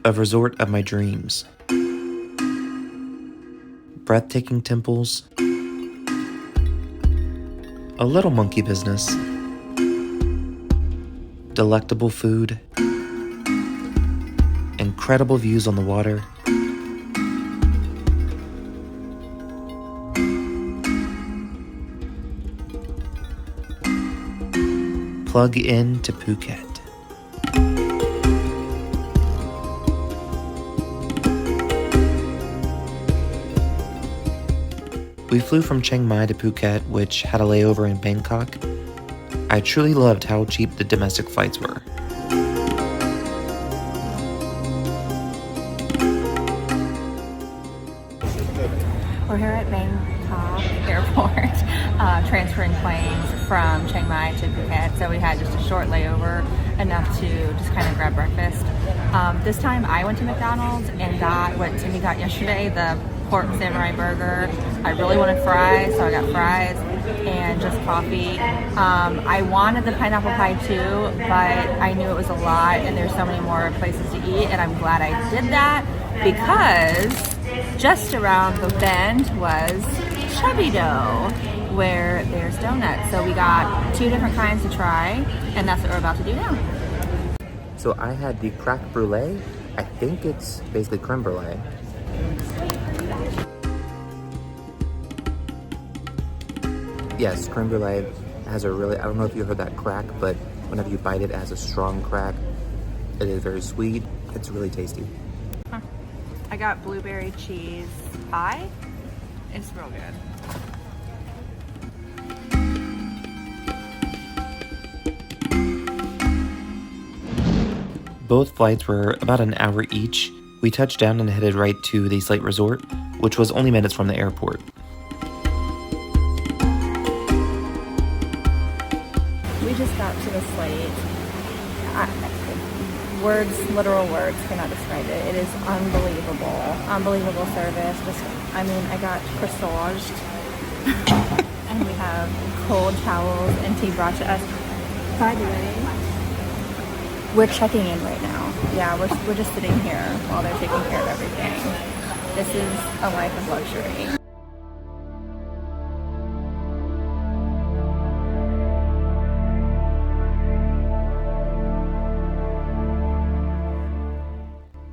A resort of my dreams. Breathtaking temples. A little monkey business. Delectable food. Incredible views on the water. Plug in to Phuket. We flew from Chiang Mai to Phuket, which had a layover in Bangkok. I truly loved how cheap the domestic flights were. We're here at Bangkok Airport, transferring planes from Chiang Mai to Phuket. So we had just a short layover, enough to just kind of grab breakfast. This time I went to McDonald's and got what Timmy got yesterday, the pork samurai burger. I really wanted fries, so I got fries and just coffee. I wanted the pineapple pie too, but I knew it was a lot and there's so many more places to eat, and I'm glad I did that because just around the bend was Chubby Dough, where there's donuts. So we got 2 different kinds to try, and that's what we're about to do now. So I had the crack brulee. I think it's basically creme brulee. Yes, creme brulee has a really, I don't know if you heard that crack, but whenever you bite it, it has a strong crack. It is very sweet. It's really tasty. I got blueberry cheese pie. It's real good. Both flights were about an hour each. We touched down and headed right to the Slate Resort, which was only minutes from the airport. We just got to the Slate. Literal words cannot describe it. It is unbelievable. Unbelievable service. I got croissaged. And we have cold towels and tea brought to us. By the way, we're checking in right now. Yeah, we're just sitting here while they're taking care of everything. This is a life of luxury.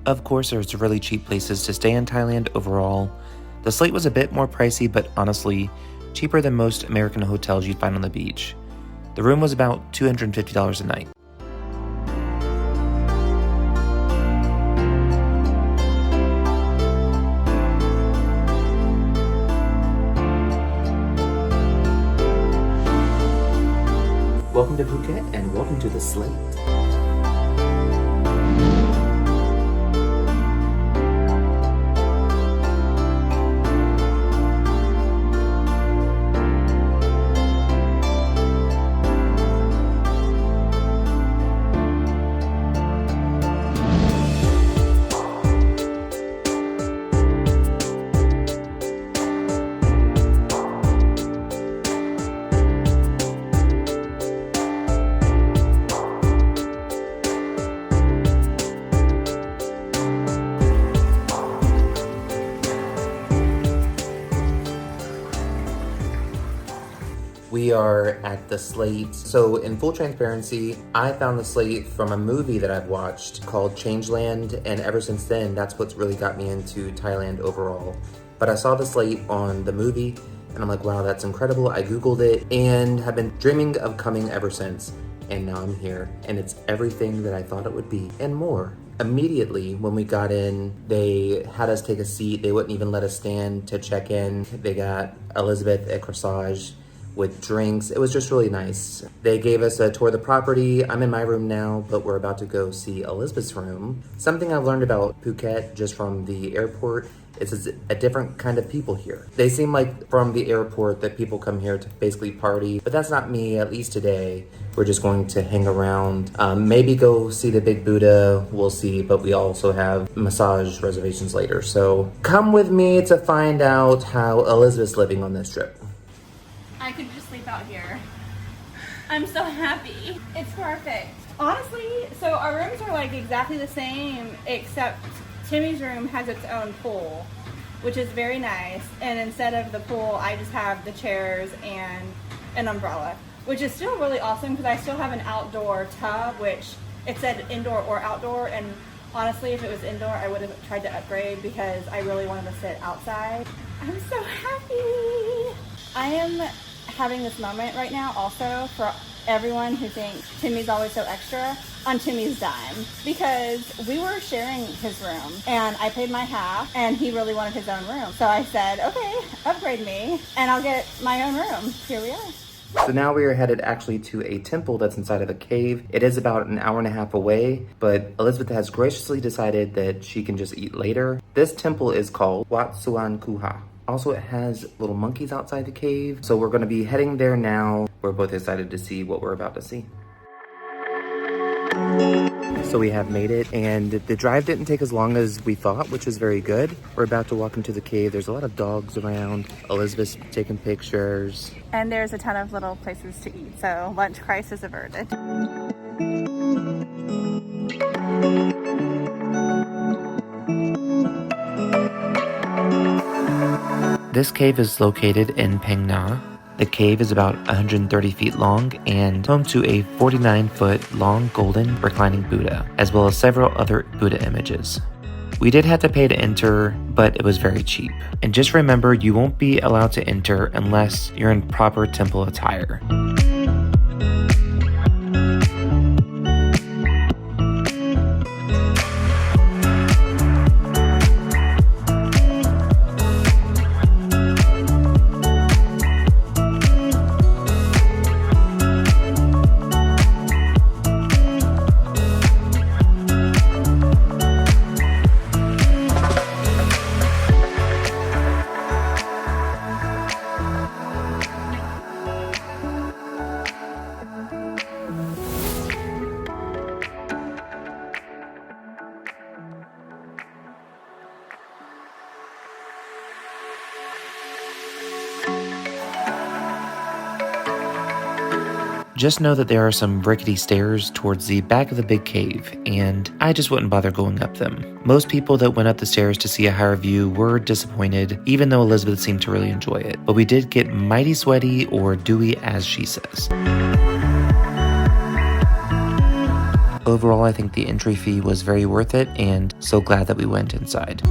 Of course, there's really cheap places to stay in Thailand overall. The Slate was a bit more pricey, but honestly, cheaper than most American hotels you'd find on the beach. The room was about $250 a night. Welcome to Phuket and welcome to the Slate. We are at the Slate. So in full transparency, I found the Slate from a movie that I've watched called Changeland, and ever since then, that's what's really got me into Thailand overall. But I saw the Slate on the movie, and I'm like, wow, that's incredible. I Googled it and have been dreaming of coming ever since. And now I'm here, and it's everything that I thought it would be, and more. Immediately when we got in, they had us take a seat. They wouldn't even let us stand to check in. They got Elizabeth a corsage with drinks. It was just really nice. They gave us a tour of the property. I'm in my room now, but we're about to go see Elizabeth's room. Something I've learned about Phuket just from the airport is a different kind of people here. They seem like from the airport that people come here to basically party, but that's not me, at least today. We're just going to hang around, maybe go see the Big Buddha, we'll see, but we also have massage reservations later. So come with me to find out how Elizabeth's living on this trip. I could just sleep out here. I'm so happy. It's perfect. Honestly, so our rooms are like exactly the same, except Timmy's room has its own pool, which is very nice. And instead of the pool, I just have the chairs and an umbrella, which is still really awesome because I still have an outdoor tub, which it said indoor or outdoor. And honestly, if it was indoor, I would have tried to upgrade because I really wanted to sit outside. I'm so happy. I am having this moment right now also for everyone who thinks Timmy's always so extra on Timmy's dime, because we were sharing his room and I paid my half and he really wanted his own room. So I said, okay, upgrade me and I'll get my own room. Here we are. So now we are headed actually to a temple that's inside of a cave. It is about an hour and a half away, but Elizabeth has graciously decided that she can just eat later. This temple is called Wat Suan Kuha. Also, it has little monkeys outside the cave. So we're gonna be heading there now. We're both excited to see what we're about to see. So we have made it, and the drive didn't take as long as we thought, which is very good. We're about to walk into the cave. There's a lot of dogs around. Elizabeth's taking pictures. And there's a ton of little places to eat, so lunch crisis averted. This cave is located in Phang Nga. The cave is about 130 feet long and home to a 49-foot long golden reclining Buddha, as well as several other Buddha images. We did have to pay to enter, but it was very cheap. And just remember, you won't be allowed to enter unless you're in proper temple attire. Just know that there are some rickety stairs towards the back of the big cave, and I just wouldn't bother going up them. Most people that went up the stairs to see a higher view were disappointed, even though Elizabeth seemed to really enjoy it. But we did get mighty sweaty, or dewy as she says. Overall, I think the entry fee was very worth it, and so glad that we went inside.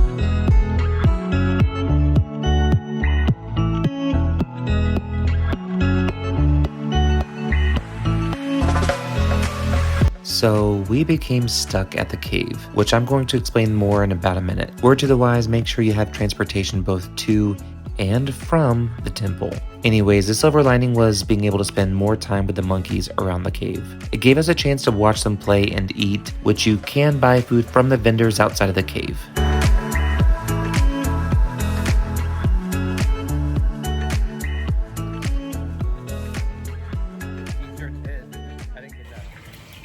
So we became stuck at the cave, which I'm going to explain more in about a minute. Word to the wise, make sure you have transportation both to and from the temple. Anyways, the silver lining was being able to spend more time with the monkeys around the cave. It gave us a chance to watch them play and eat, which you can buy food from the vendors outside of the cave.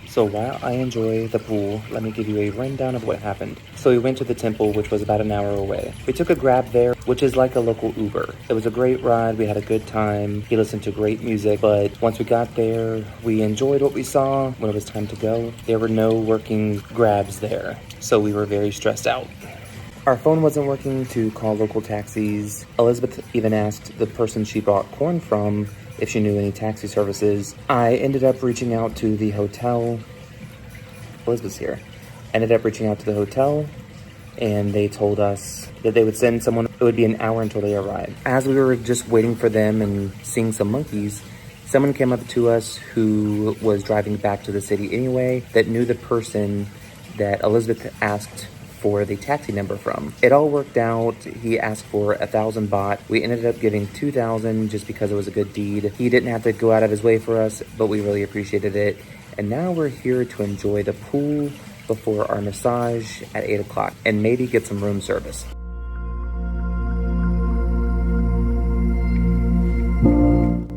So while I enjoy the pool, let me give you a rundown of what happened. So we went to the temple, which was about an hour away. We took a Grab there, which is like a local Uber. It was a great ride. We had a good time. He listened to great music. But once we got there, we enjoyed what we saw. When it was time to go, there were no working Grabs there. So we were very stressed out. Our phone wasn't working to call local taxis. Elizabeth even asked the person she bought corn from if she knew any taxi services. I ended up reaching out to the hotel. Elizabeth's here. Ended up reaching out to the hotel, and they told us that they would send someone. It would be an hour until they arrived. As we were just waiting for them and seeing some monkeys, someone came up to us who was driving back to the city anyway that knew the person that Elizabeth asked for the taxi number from. It all worked out. He asked for 1,000 baht. We ended up giving 2,000 just because it was a good deed. He didn't have to go out of his way for us, but we really appreciated it. And now we're here to enjoy the pool before our massage at 8 o'clock and maybe get some room service.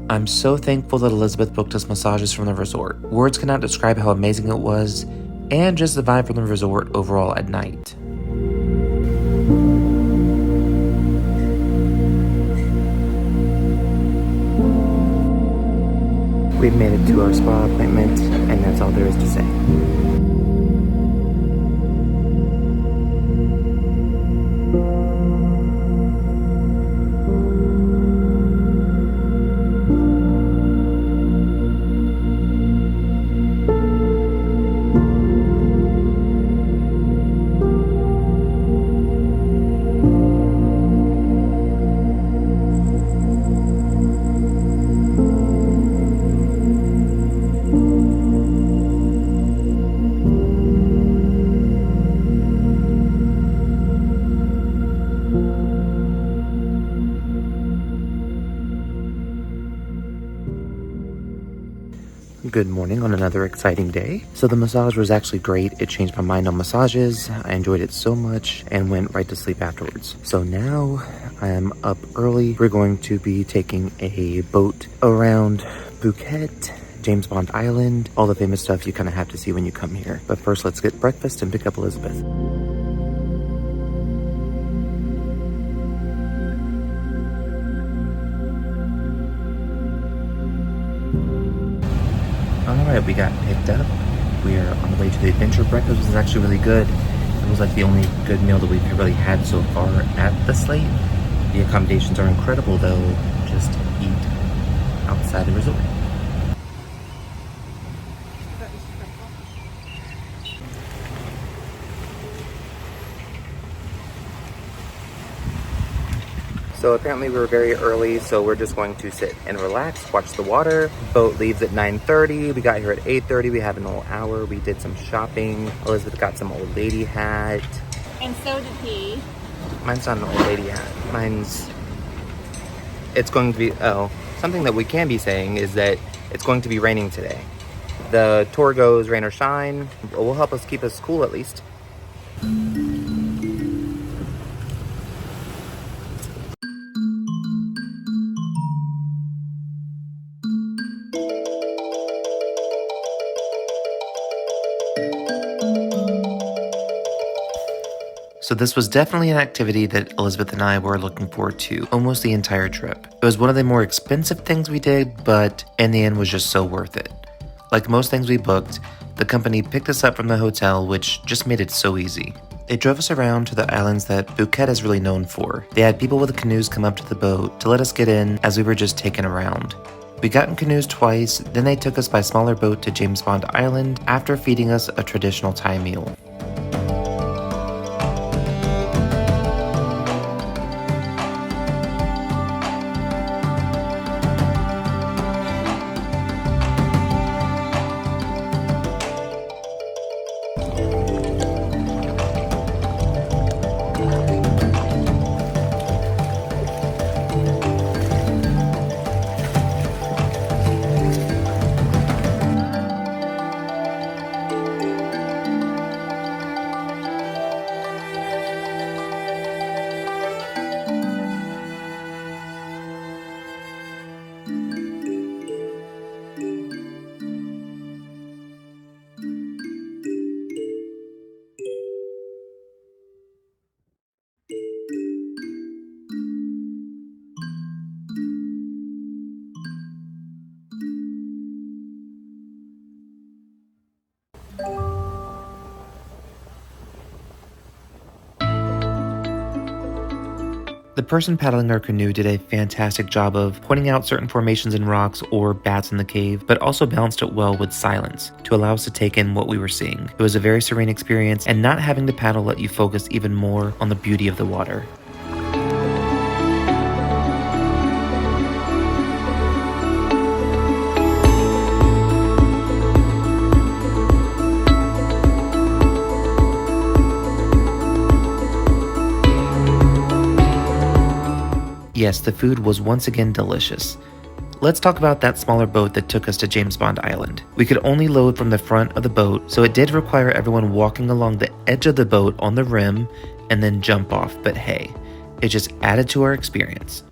I'm so thankful that Elizabeth booked us massages from the resort. Words cannot describe how amazing it was, and just the vibe from the resort overall at night. We've made it to our spa appointment, and that's all there is to say. Good morning on another exciting day. So the massage was actually great. It changed my mind on massages. I enjoyed it so much and went right to sleep afterwards. So now I am up early. We're going to be taking a boat around Phuket, James Bond Island, all the famous stuff you kind of have to see when you come here. But first, let's get breakfast and pick up Elizabeth. Alright, we got picked up. We are on the way to the adventure. Breakfast was actually really good. It was like the only good meal that we've really had so far at the Slate. The accommodations are incredible though. Just eat outside the resort. So apparently we were very early, so we're just going to sit and relax, watch the water. Boat leaves at 9:30. We got here at 8:30. We have an whole hour. We did some shopping. Elizabeth got some old lady hat. And so did he. Mine's not an old lady hat. It's going to be, something that we can be saying is that it's going to be raining today. The tour goes rain or shine. It will help us keep us cool at least. So this was definitely an activity that Elizabeth and I were looking forward to almost the entire trip. It was one of the more expensive things we did, but in the end was just so worth it. Like most things we booked, the company picked us up from the hotel, which just made it so easy. They drove us around to the islands that Phuket is really known for. They had people with canoes come up to the boat to let us get in as we were just taken around. We got in canoes twice, then they took us by smaller boat to James Bond Island after feeding us a traditional Thai meal. The person paddling our canoe did a fantastic job of pointing out certain formations in rocks or bats in the cave, but also balanced it well with silence to allow us to take in what we were seeing. It was a very serene experience, and not having to paddle let you focus even more on the beauty of the water. Yes, the food was once again delicious. Let's talk about that smaller boat that took us to James Bond Island. We could only load from the front of the boat, so it did require everyone walking along the edge of the boat on the rim and then jump off, but hey, it just added to our experience.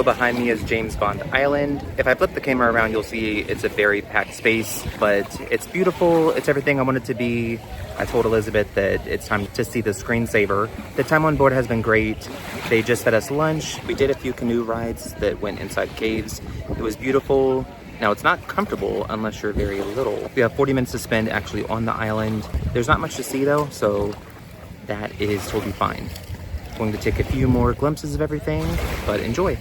So behind me is James Bond Island. If I flip the camera around, you'll see it's a very packed space, but it's beautiful. It's everything I want it to be. I told Elizabeth that it's time to see the screensaver. The time on board has been great. They just fed us lunch. We did a few canoe rides that went inside caves. It was beautiful. Now, it's not comfortable unless you're very little. We have 40 minutes to spend actually on the island. There's not much to see though, so that is totally fine. Going to take a few more glimpses of everything, but enjoy.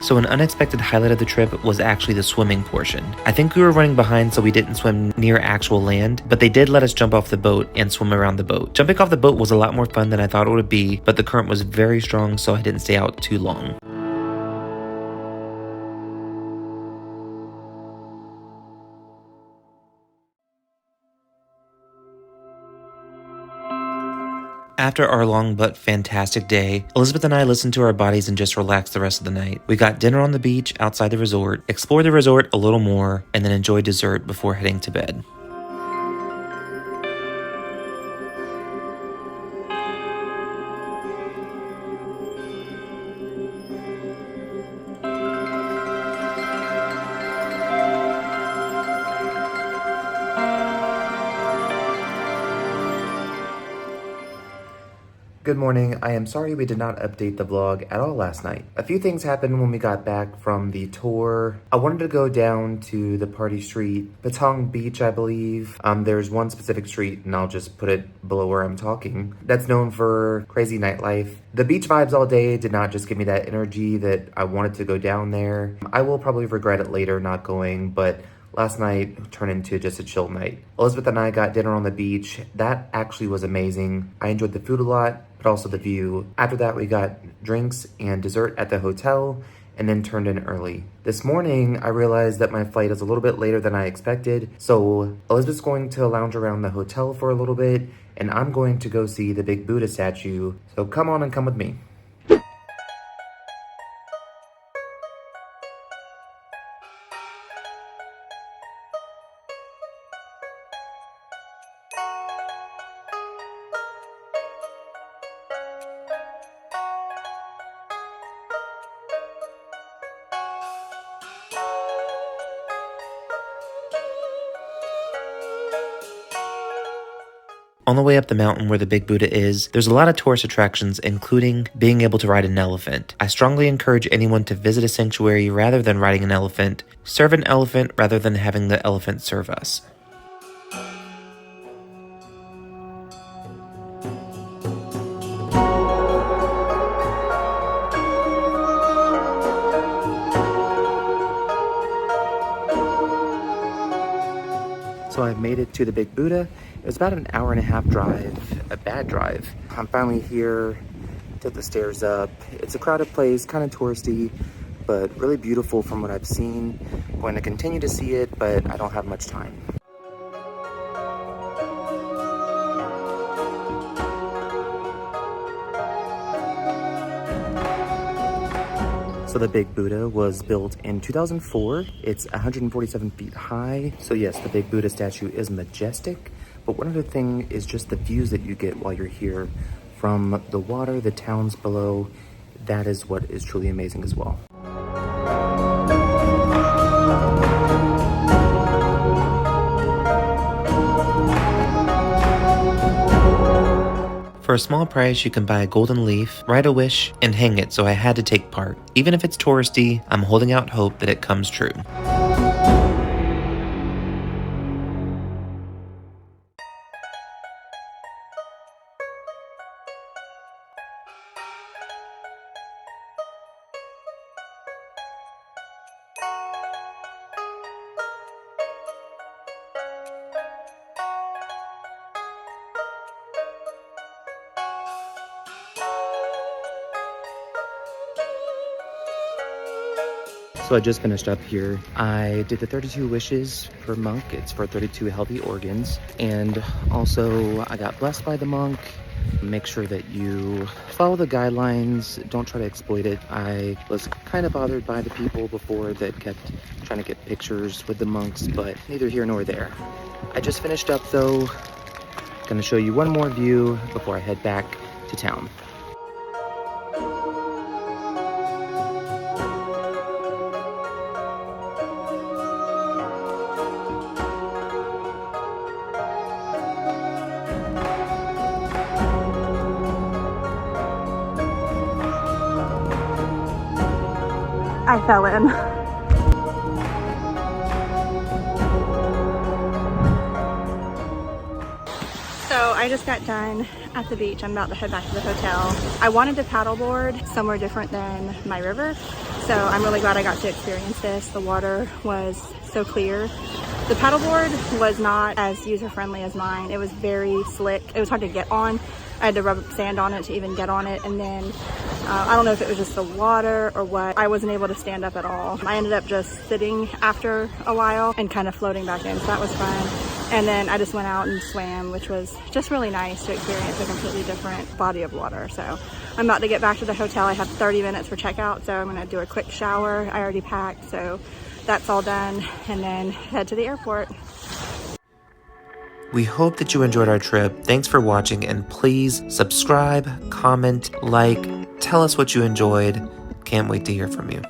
So an unexpected highlight of the trip was actually the swimming portion. I think we were running behind, so we didn't swim near actual land, but they did let us jump off the boat and swim around the boat. Jumping off the boat was a lot more fun than I thought it would be, but the current was very strong, so I didn't stay out too long. After our long but fantastic day, Elizabeth and I listened to our bodies and just relaxed the rest of the night. We got dinner on the beach outside the resort, explored the resort a little more, and then enjoyed dessert before heading to bed. Good morning. I am sorry we did not update the vlog at all last night. A few things happened when we got back from the tour. I wanted to go down to the party street, Patong Beach, I believe. There's one specific street, and I'll just put it below where I'm talking, that's known for crazy nightlife. The beach vibes all day did not just give me that energy that I wanted to go down there. I will probably regret it later not going, but last night turned into just a chill night. Elizabeth and I got dinner on the beach. That actually was amazing. I enjoyed the food a lot, but also the view. After that, we got drinks and dessert at the hotel and then turned in early. This morning, I realized that my flight is a little bit later than I expected, so Elizabeth's going to lounge around the hotel for a little bit, and I'm going to go see the big Buddha statue. So come on and come with me. On the way up the mountain where the big Buddha is, there's a lot of tourist attractions, including being able to ride an elephant. I strongly encourage anyone to visit a sanctuary rather than riding an elephant. Serve an elephant rather than having the elephant serve us. So I've made it to the big Buddha. It was about an hour and a half drive, a bad drive. I'm finally here, took the stairs up. It's a crowded place, kind of touristy, but really beautiful from what I've seen. I'm going to continue to see it, but I don't have much time. So the big Buddha was built in 2004. It's 147 feet high. So yes, the big Buddha statue is majestic. But one other thing is just the views that you get while you're here from the water, the towns below. That is what is truly amazing as well. For a small price, you can buy a golden leaf, write a wish, and hang it, so I had to take part. Even if it's touristy, I'm holding out hope that it comes true. So I just finished up here. I did the 32 wishes per monk. It's for 32 healthy organs. And also I got blessed by the monk. Make sure that you follow the guidelines. Don't try to exploit it. I was kind of bothered by the people before that kept trying to get pictures with the monks, but neither here nor there. I just finished up though. Gonna show you one more view before I head back to town. I fell in. So I just got done at the beach. I'm about to head back to the hotel. I wanted to paddleboard somewhere different than my river, so I'm really glad I got to experience this. The water was so clear. The paddleboard was not as user-friendly as mine. It was very slick. It was hard to get on. I had to rub sand on it to even get on it, and then I don't know if it was just the water or what. I wasn't able to stand up at all. I ended up just sitting after a while and kind of floating back in, so that was fun. And then I just went out and swam, which was just really nice to experience a completely different body of water. So I'm about to get back to the hotel. I have 30 minutes for checkout, so I'm gonna do a quick shower. I already packed, so that's all done, and then head to the airport. We hope that you enjoyed our trip. Thanks for watching, and please subscribe, comment, like, tell us what you enjoyed. Can't wait to hear from you.